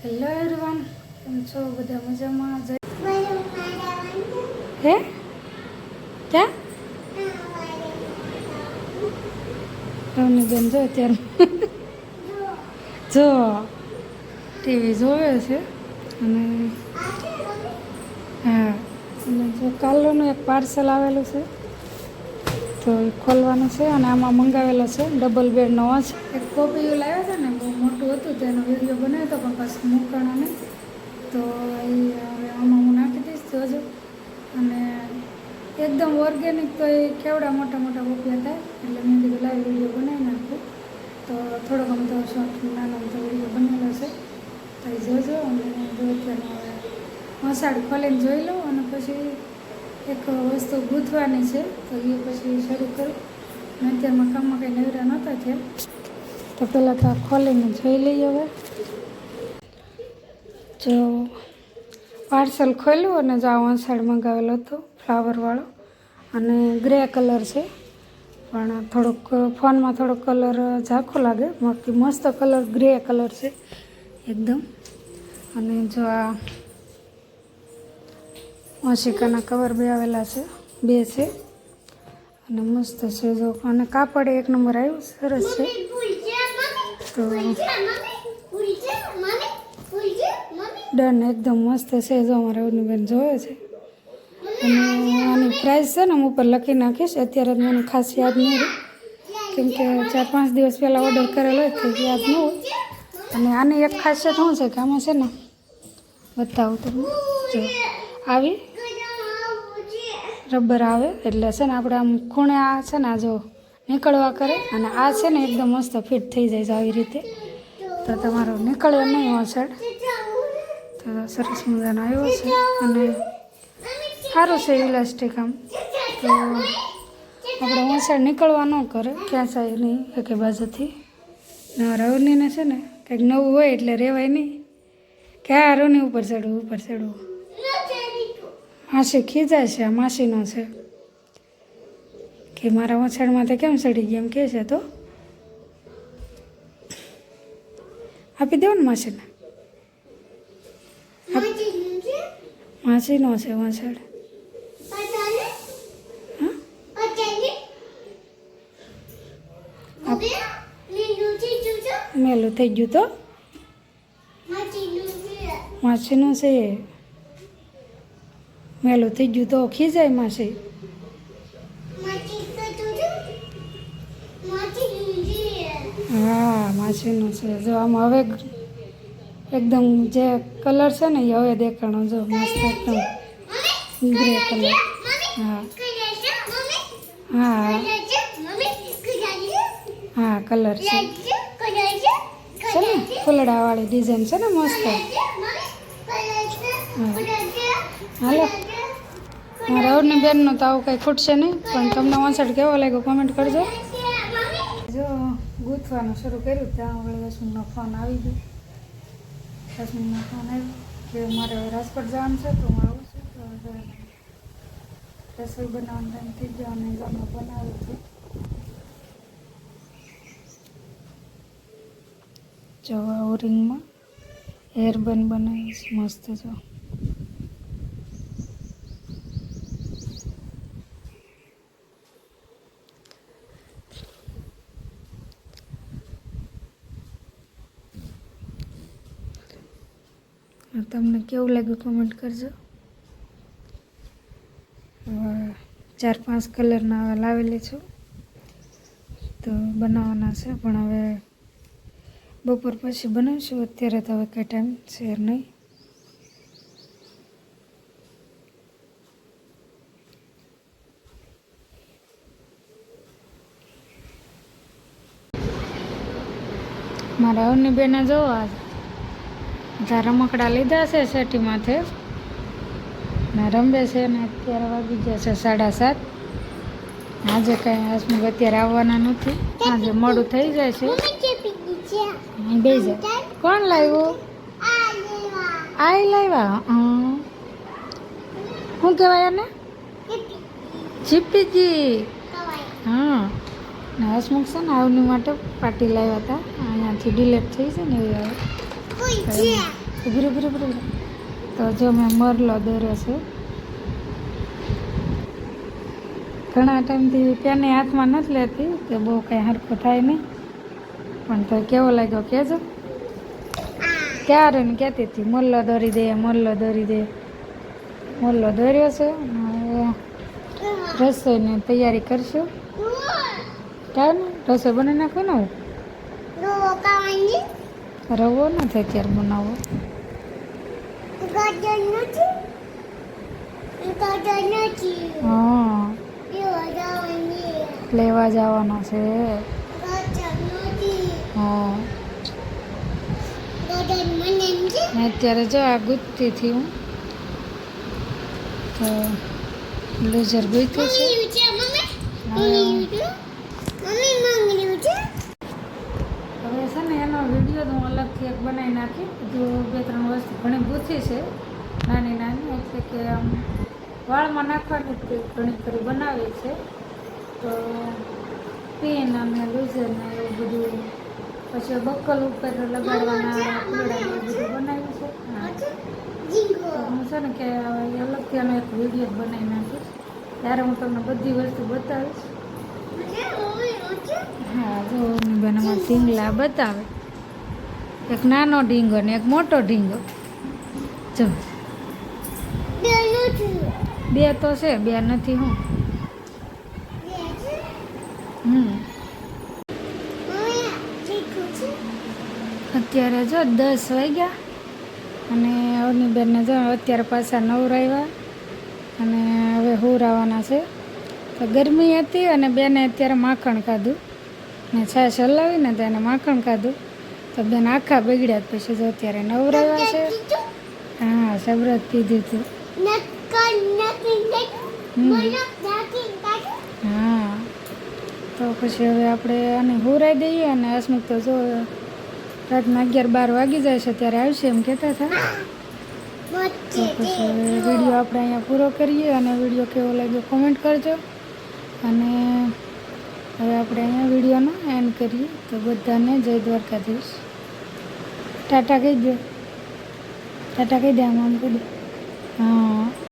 Hello everyone, કેમ છો? બધા મજામાં? હે ક્યાં રવની બેન જો અત્યારે જો ટીવી જોવે છે. અને હા, અને જો કાલનું એક પાર્સલ આવેલું છે તો એ ખોલવાનું છે. અને આમાં મંગાવેલો છે ડબલ બેડનો વોચ. એક કોપીયું લાવ્યા હતા ને, બહુ મોટું હતું, તેનો વિડીયો બનાવ્યો હતો પણ પાછું મૂકવાનો નહીં. તો એ હવે આમાં હું નાખી દઈશ જોજો. અને એકદમ ઓર્ગેનિક, તો એ કેવડા મોટા મોટા કોપિયા થાય, એટલે મેં કીધું લાઈવ વિડીયો બનાવી નાખું. તો થોડોક આમ તો શોર્ટ નાનો તો વિડીયો બનેલો છે, તો એ જોજો. અને જો અત્યારનો હવે મસાડી ખોલીને જોઈ લઉં, અને પછી એક વસ્તુ ગૂંથવાની છે તો એ પછી શરૂ કરું. અને અત્યારમાં કામમાં કંઈ નવરા નહોતા થયા, તો પહેલાં તો આ ખોલીને જોઈ લઈએ. હવે જો પાર્સલ ખોલ્યું, અને જો આ વંસાડ મંગાવેલો હતો ફ્લાવરવાળો, અને ગ્રે કલર છે. પણ થોડોક ફોનમાં થોડોક કલર ઝાંખો લાગે, બાકી મસ્ત કલર ગ્રે કલર છે એકદમ. અને જો આ ઓશિકાના કવર બે આવેલા છે, બે છે, અને મસ્ત છે જો. અને કાપડ એક નંબર આવ્યું, સરસ છે. તો ડન, એકદમ મસ્ત છે જો. અમારે રવની બેન જોવે છે. અને આની પ્રાઇસ છે ને હું ઉપર લખી નાખીશ. અત્યારે જ મને ખાસ યાદ નહીં રહી, કેમ કે 4-5 દિવસ પહેલાં ઓર્ડર કરેલો હોય તો યાદ ન હોય. અને આની એક ખાસિયત શું છે કે આમાં છે ને, બતાવું તમને જો, આવી રબર આવે, એટલે છે ને આપણે આમ ખૂણે આ છે ને આ જો નીકળવા કરે, અને આ છે ને એકદમ મસ્ત ફિટ થઈ જાય છે આવી રીતે. તો તમારો નીકળે નહીં વોસાડ. તો સરસ મજાનો આવ્યો છે, અને સારું છે ઇલાસ્ટિક આમ. તો આપણે વોસાડ નીકળવા ન કરે ક્યાં નહીં એકે બાજુથી. ને રવનીને છે ને કંઈક નવું હોય એટલે રહેવાય નહીં કે આ રવની ઉપર ચડવું ઉપર ચડવું. માસી ખીજાય છે, આ માસીનો છે કે મારા વછાડમાં તો કેમ ચડી ગયા એમ કહે છે. તો આપી દેવો ને માસીને. માસીનો છે વછાડ. મેલું થઈ ગયું તો માસીનું છે, મેલું થઈ ગયું તો ખીજાય માસી. હા, માસીનું છે જો. આમાં હવે એકદમ જે કલર છે ને એ હવે દેખાણો જો, મસ્ત એકદમ ગ્રે કલર. હા હા હા, કલર છે ને ફૂલડાવાળી ડિઝાઇન છે ને, મસ્ત. હાલો, મારા રવની બેનનું તો આવું કંઈ ખૂટશે નહીં. પણ તમને વંસાડ કેવો લાગ્યો કોમેન્ટ કરજો. જો ગૂંથવાનું શરૂ કર્યું ત્યાં વળી રશ્મિનો ફોન આવી ગયો. રશ્મિનો ફોન આવ્યો કે મારે રાજકોટ જવાનું છે, તો હું આવું છું. તો રસોઈ બનાવવાનો ટાઈમ થઈ ગયો, અને ઘરમાં બનાવ્યું છે. જો આવું રિંગમાં હેર બન બનાવીશ મસ્ત જો. તમને કેવું લાગ્યું કોમેન્ટ કરજો. 4-5 કલરના હવે લાવેલી છું, તો બનાવવાના છે. પણ હવે બપોર પછી બનાવીશું, અત્યારે તો હવે કંઈ ટાઈમ છે નહીં. મારા અવની બેને જોવો આજ બધા રમકડા લીધા છે સેટીમાંથી, ને રમે છે. ને અત્યારે વાગી ગયા છે 7:30. આજે કાંઈ હસમુખ અત્યારે આવવાના નથી, આજે મોડું થઈ જાય છે. બે જાય. કોણ લાવ્યું? આઈ લાવ્યા. શું કહેવાય એને? જીપીજી. હા, ને હસમુખ છે ને આવની માટે પાર્ટી લાવ્યા હતા, અહીંયાથી ડિલેટ થઈ છે ને એવી આવે. ઉભી. તો જો મેં મરલો દોર્યો છે. ઘણા ટાઈમથી પેને હાથમાં નથી લેતી કે બહુ કાંઈ હરખો થાય નહીં, પણ તો કેવો લાગ્યો કહેજો. ક્યારે ને કહેતી હતી મોલ્લો દોરી દે. મોલ્લો દોર્યો છે. હવે રસોઈની તૈયારી કરશું. ક્યાં ને રસોઈ બનાવી નાખો ને. હવે રવો નથી અત્યારે બનાવવો. હા, લેવા જવાનો છે. હા, અત્યારે જો આ ગુજતી થી હું તો બ્લેઝર ગુજતું છે. હવે છે ને એનો વિડીયો તો હું અલગથી એક બનાવી નાખી. જો 2-3 વસ્તુ ઘણી પૂછી છે નાની, એટલે કે આમ વાળમાં નાખવાની ઘણી ખરી બનાવી છે. તો પેન અને લૂઝર ને એવું બધું, પછી બક્કલ ઉપર લગાડવાના ફૂલડા એવું બધું બનાવ્યું છે. હા, તો હું છે ને કે અલગથી આનો એક વિડીયો બનાવી નાખીશ, ત્યારે હું તમને બધી વસ્તુ બતાવીશ. હા, જો બેન અમારા ઢીંગલા બતાવે, એક નાનો ઢીંગો ને એક મોટો ઢીંગો. જો 2 તો છે, 2 નથી. હું અત્યારે જો 10 વાગ્યા અને અવની બેનને જો અત્યારે પાછા નવરાવ્યા અને હવે હુરાવાના છે. તો ગરમી હતી અને બેને અત્યારે માખણ ખાધું ને છાશ હલાવીને તો એને માખણ ખાધું. તો બેન આખા બગડ્યા. પછી જો અત્યારે નવરાવ્યા છે. હા, શબરત પીધું હતું. હા, તો પછી હવે આપણે આને હુરાઈ દઈએ. અને અસ્મિત તો જો રાતના 11-12 વાગી જાય છે ત્યારે આવશે એમ કહેતા હતા. તો પછી વિડીયો આપણે અહીંયા પૂરો કરીએ. અને વિડીયો કેવો લાગ્યો કોમેન્ટ કરજો. અને હવે આપણે અહીંયા વિડીયોનો એન્ડ કરીએ. તો બધાને જય દ્વારકાધીશ. ટાટા કહી દો. ટાટા કહી દે. આમ કહી દે. હા.